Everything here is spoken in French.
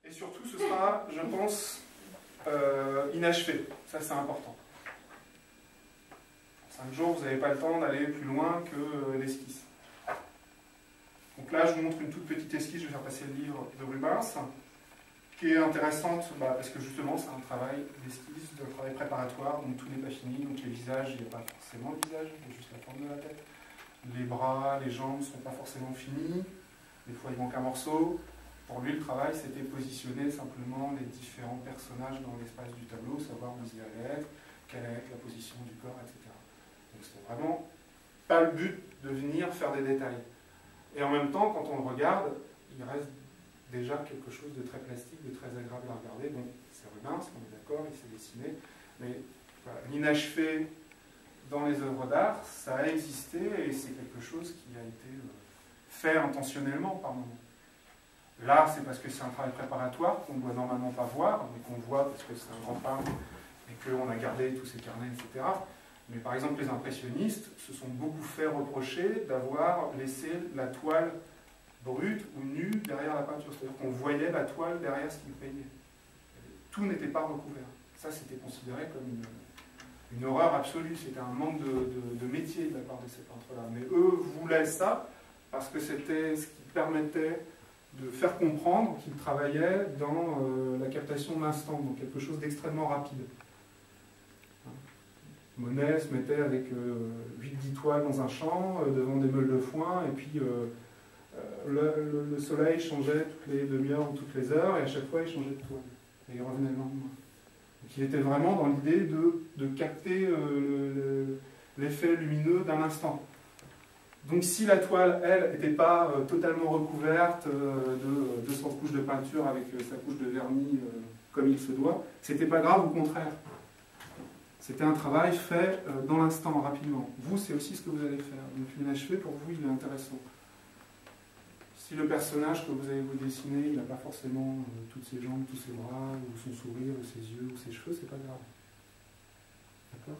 Et surtout, ce sera, je pense, inachevé. Ça, c'est important. En 5 jours, vous n'avez pas le temps d'aller plus loin que l'esquisse. Donc là, je vous montre une toute petite esquisse. Je vais faire passer le livre de Rubens, qui est intéressante parce que justement, c'est un travail d'esquisse, un travail préparatoire, donc tout n'est pas fini. Donc les visages, il n'y a pas forcément le visage, il y a juste la forme de la tête. Les bras, les jambes ne sont pas forcément finis. Des fois, il manque un morceau. Pour lui, le travail, c'était positionner simplement les différents personnages dans l'espace du tableau, savoir où ils allaient être, quelle allait être la position du corps, etc. Donc c'était vraiment pas le but de venir faire des détails. Et en même temps, quand on le regarde, il reste déjà quelque chose de très plastique, de très agréable à regarder. Bon, c'est Rubens, on est d'accord, il s'est dessiné, mais voilà, l'inachevé dans les œuvres d'art, ça a existé et c'est quelque chose qui a été fait intentionnellement par moment. Là, c'est parce que c'est un travail préparatoire qu'on ne doit normalement pas voir, mais qu'on voit parce que c'est un grand peintre et qu'on a gardé tous ses carnets, etc. Mais par exemple, les impressionnistes se sont beaucoup fait reprocher d'avoir laissé la toile brute ou nue derrière la peinture. C'est-à-dire qu'on voyait la toile derrière ce qu'ils peignaient. Tout n'était pas recouvert. Ça, c'était considéré comme une horreur absolue. C'était un manque de métier de la part de ces peintres-là. Mais eux voulaient ça parce que c'était ce qui permettait de faire comprendre qu'ils travaillaient dans la captation de l'instant, donc quelque chose d'extrêmement rapide. Monet se mettait avec 8-10 toiles dans un champ, devant des meules de foin, et puis le soleil changeait toutes les demi-heures ou toutes les heures, et à chaque fois il changeait de toile. Et il revenait le lendemain. Donc il était vraiment dans l'idée de capter l'effet lumineux d'un instant. Donc si la toile, elle, n'était pas totalement recouverte de 200 couches de peinture avec sa couche de vernis comme il se doit, c'était pas grave, au contraire. C'était un travail fait dans l'instant, rapidement. Vous, c'est aussi ce que vous allez faire. Donc l'inachevé, pour vous, il est intéressant. Si le personnage que vous allez vous dessiner, il n'a pas forcément toutes ses jambes, tous ses bras, ou son sourire, ou ses yeux, ou ses cheveux, c'est pas grave. D'accord ?